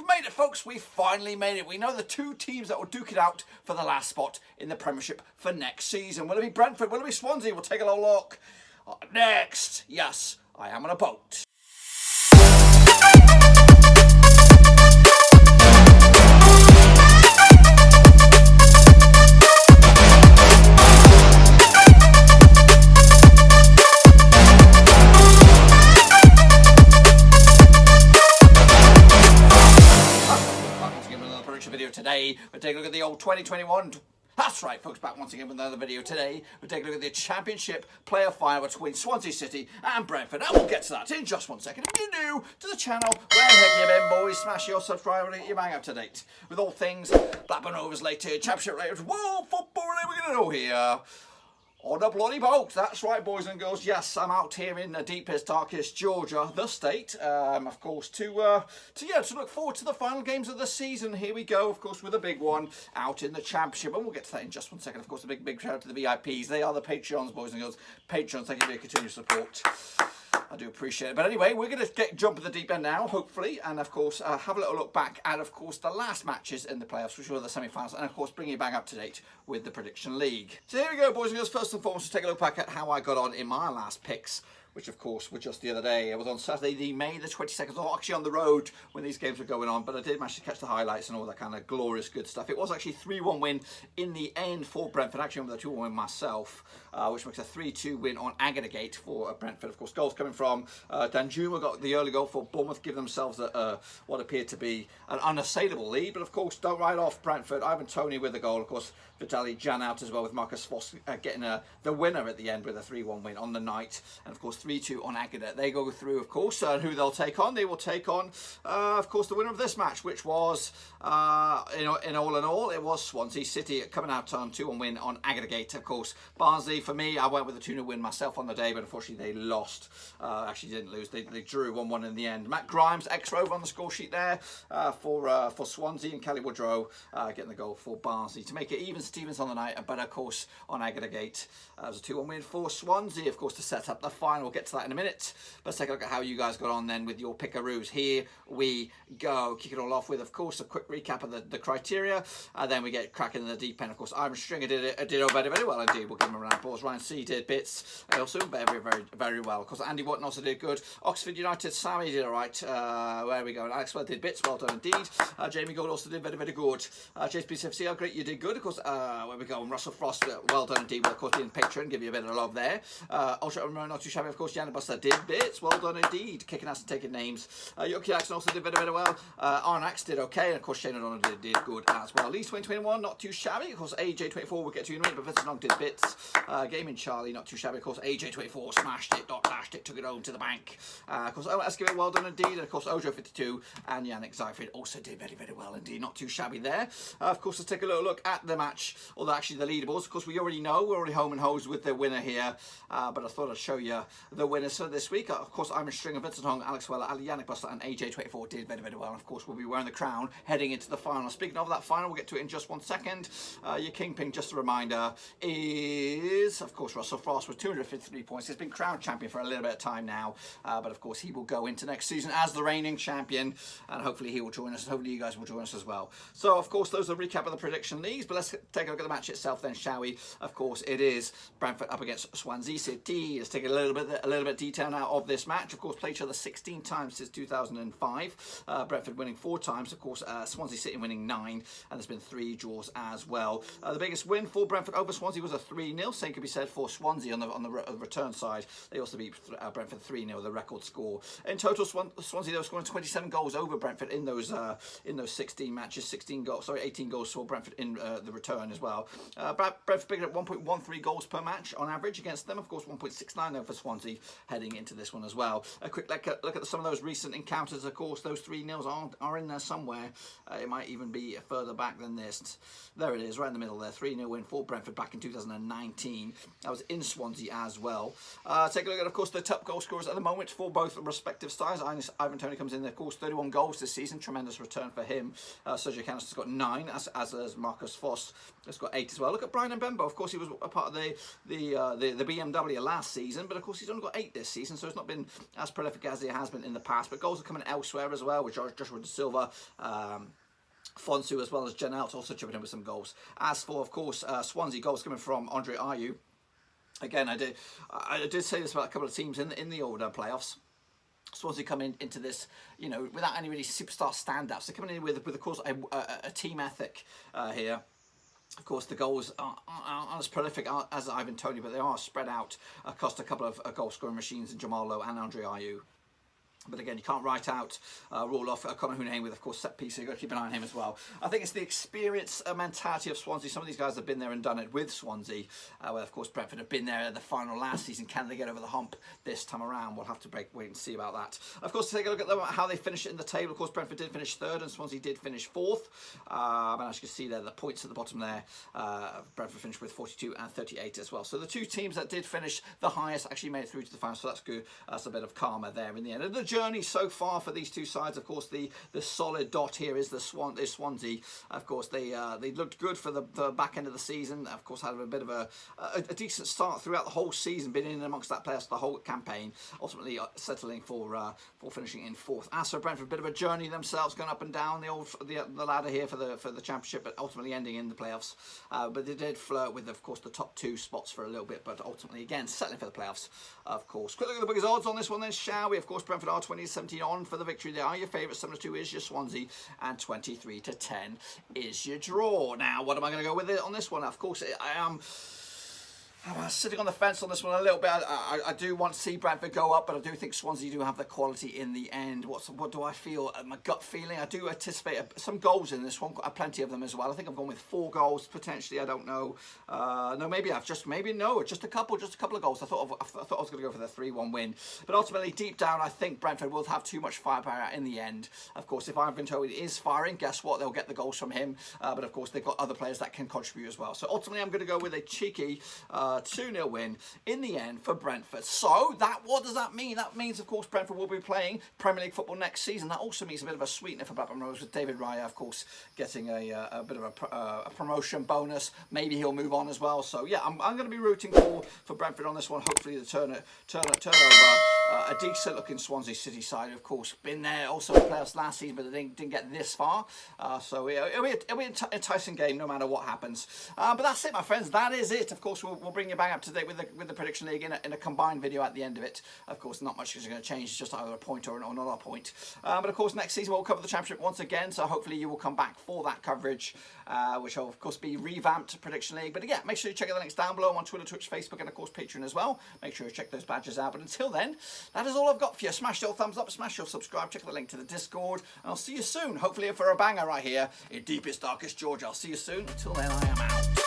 we've made it, folks. We finally made it. We know the two teams that will duke it out for the last spot in the Premiership for next season. Will it be Brentford? Will it be Swansea? We'll take a little look. Next, yes, I am on a boat. Video today. We'll take a look at the old 2021. That's right, folks, back once again with another video today. We'll take a look at the Championship player final between Swansea City and Brentford, and we'll get to that in just 1 second. If you're new to the channel, where the heck you been, boys? Smash your subscribe and get your bang up to date with all things Blackburn Rovers related, Championship related, world football, we're going to know here. On a bloody boat. That's right, boys and girls. Yes, I'm out here in the deepest, darkest Georgia, the state. Of course, to look forward to the final games of the season. Here we go, of course, with a big one out in the Championship, and we'll get to that in just 1 second. Of course, a big shout out to the VIPs. They are the Patreons, boys and girls. Patrons, thank you for your continued support. I do appreciate it. But anyway, we're going to jump at the deep end now, hopefully, and of course have a little look back at, of course, the last matches in the playoffs, which were the semi-finals, and of course bring you back up to date with the Prediction League. So here we go, boys and girls. First and foremost, to take a look back at how I got on in my last picks, which of course were just the other day. It was on Saturday, May the 22nd, or actually on the road when these games were going on, but I did manage to catch the highlights and all that kind of glorious good stuff. It was actually 3-1 win in the end for Brentford. Actually, I'm with a 2-1 win myself, which makes a 3-2 win on Aggregate for Brentford. Of course, goals coming from Danjuma got the early goal for Bournemouth, give themselves what appeared to be an unassailable lead. But of course, don't write off Brentford. Ivan Toney with the goal. Of course, Vitaly Jan out as well, with Marcus Voss getting the winner at the end with a 3-1 win on the night. And of course, 3-2 on Aggregate. They go through, of course, who they'll take on. They will take on, of course, the winner of this match, which was, in all, it was Swansea City coming out on 2-1 win on Aggregate. Of course, Barnsley, for me, I went with a 2-0 win myself on the day, but unfortunately they lost. Actually didn't lose. They drew 1-1 in the end. Matt Grimes, ex-Rover on the score sheet there for Swansea, and Kelly Woodrow getting the goal for Barnsley to make it even Stevens on the night, but of course on Aggregate it was a 2-1 win for Swansea, of course, to set up the final. We'll get to that in a minute. Let's take a look at how you guys got on then with your pickaroos. Here we go. Kick it all off with, of course, a quick recap of the criteria. Then we get cracking in the deep end. Of course, Iron Stringer did very well indeed. We'll give him a round of applause. Ryan C did bits. Also very well. Of course, Andy Wotton also did good. Oxford United, Sammy did all right. Where we go? Alex Well did bits. Well done indeed. Jamie Gold also did very good. JSPCFC, oh, great, you did good. Of course, where we go? And Russell Frost, well done indeed. Well, of course, being patron, give you a bit of love there. Ultra not too shabby. Of course, Yannick Buster did bits. Well done indeed. Kicking ass and taking names. Yoki Jackson also did very well. Arnax did okay. And of course, Shane O'Donnell did good as well. Leeds 2021, not too shabby. Of course, AJ24 we'll get to in a minute, but Vincent Long did bits. Gaming Charlie, not too shabby. Of course, AJ24 smashed it, dashed it, took it home to the bank. Of course, Escovite, well done indeed. And of course, Ojo52 and Yannick Zyfried also did very well indeed. Not too shabby there. Of course, let's take a little look at the match, although actually the leaderboards. Of course, we already know, we're already home and hosed with the winner here, but I thought I'd show you the winners for this week. Of course, I'm a Stringer, Vincent Hong, Alex Weller, Ali Yannick Buster, and AJ24 did very well. And of course, we'll be wearing the crown heading into the final. Speaking of that final, we'll get to it in just 1 second. Your kingpin, just a reminder, is, of course, Russell Frost with 253 points. He's been crowned champion for a little bit of time now, but of course, he will go into next season as the reigning champion, and hopefully he will join us. Hopefully you guys will join us as well. So, of course, those are the recap of the prediction leagues, but let's take a look at the match itself then, shall we? Of course, it is Brentford up against Swansea City. Let's take a little bit detail now of this match. Of course, played each other 16 times since 2005. Brentford winning 4 times. Of course, Swansea City winning 9, and there's been 3 draws as well. The biggest win for Brentford over Swansea was a 3-0. Same could be said for Swansea on the return side. They also beat Brentford 3-0, the record score. In total, Swansea they were scoring 27 goals over Brentford in those 16 matches. 18 goals for Brentford in the return as well. Brentford picked up 1.13 goals per match on average against them. Of course, 1.69 though for Swansea heading into this one as well. A quick look at some of those recent encounters. Of course, those 3-0s are in there somewhere. It might even be further back than this. There it is, right in the middle there. 3-0 win for Brentford back in 2019. That was in Swansea as well. Take a look at, of course, the top goal scorers at the moment for both respective styles. Ivan Toney comes in, of course, 31 goals this season. Tremendous return for him. Sergio Canos has got 9, as has Marcus Voss has got 8 as well. Look at Brian Mbembo. Of course, he was a part of the BMW last season, but of course he's only got 8 this season, so it's not been as prolific as it has been in the past. But goals are coming elsewhere as well, with Joshua De Silva, Fonsu, as well as Janelt also chipping in with some goals. As for, of course, Swansea, goals coming from Andre Ayew. Again, I did say this about a couple of teams in the older playoffs. Swansea coming into this, you know, without any really superstar standouts. They're coming in with of course, a team ethic here. Of course, the goals aren't as prolific as Ivan Toney, but they are spread out across a couple of goal-scoring machines in Jamal Lowe and Andre Ayew. But again, you can't rule off Conor Hunein with, of course, set piece, so you've got to keep an eye on him as well. I think it's the experience mentality of Swansea. Some of these guys have been there and done it with Swansea, where, of course, Brentford have been there at the final last season. Can they get over the hump this time around? We'll have to wait and see about that. Of course, to take a look at how they finish it in the table, of course, Brentford did finish 3rd and Swansea did finish 4th. And as you can see there, the points at the bottom there, Brentford finished with 42 and 38 as well. So the two teams that did finish the highest actually made it through to the final, so that's good. That's a bit of karma there in the end. And the journey so far for these two sides, of course, the solid dot here is Swansea. Of course, they looked good for the back end of the season. Of course, had a bit of a decent start throughout the whole season, been in amongst that playoffs the whole campaign, ultimately settling for finishing in 4th. As for Brentford, a bit of a journey themselves, going up and down the ladder here for the championship, but ultimately ending in the playoffs. But they did flirt with, of course, the top 2 spots for a little bit, but ultimately again settling for the playoffs. Of course, quick look at the biggest odds on this one then, shall we? Of course, Brentford are 20-17 on for the victory. They are your favourites. 7-2 is your Swansea, and 23-10 is your draw. Now, what am I going to go with it on this one? Of course, I'm sitting on the fence on this one a little bit. I do want to see Brentford go up, but I do think Swansea do have the quality in the end. What do I feel? My gut feeling, I do anticipate some goals in this one, plenty of them as well. I think I'm going with 4 goals potentially. I don't know. No, maybe just a couple of goals. I thought I was going to go for the 3-1 win, but ultimately, deep down, I think Brentford will have too much firepower in the end. Of course, if Ivan Toney is firing, guess what? They'll get the goals from him. But of course, they've got other players that can contribute as well. So ultimately, I'm going to go with a cheeky 2-0 win in the end for Brentford. So what does that mean? That means, of course, Brentford will be playing Premier League football next season. That also means a bit of a sweetener for Blackburn Rovers, with David Raya, of course, getting a bit of a promotion bonus. Maybe he'll move on as well. So yeah, I'm going to be rooting for Brentford on this one. Hopefully the turn over a decent looking Swansea City side, of course, been there also in the playoffs last season, but they didn't get this far. So it'll be an enticing game no matter what happens. But that's it, my friends. That is it. Of course, we'll bring you back up to date with the prediction league in a combined video at the end of it. Of course, not much is going to change. It's just either a point or not a point. But of course, next season we'll cover the championship once again. So hopefully you will come back for that coverage, which will of course be revamped prediction league. But again, make sure you check out the links down below on Twitter, Twitch, Facebook, and of course Patreon as well. Make sure you check those badges out. But until then, that is all I've got for you. Smash your thumbs up, smash your subscribe, check out the link to the Discord, and I'll see you soon. Hopefully for a banger right here in deepest, darkest Georgia. I'll see you soon. Until then, I am out.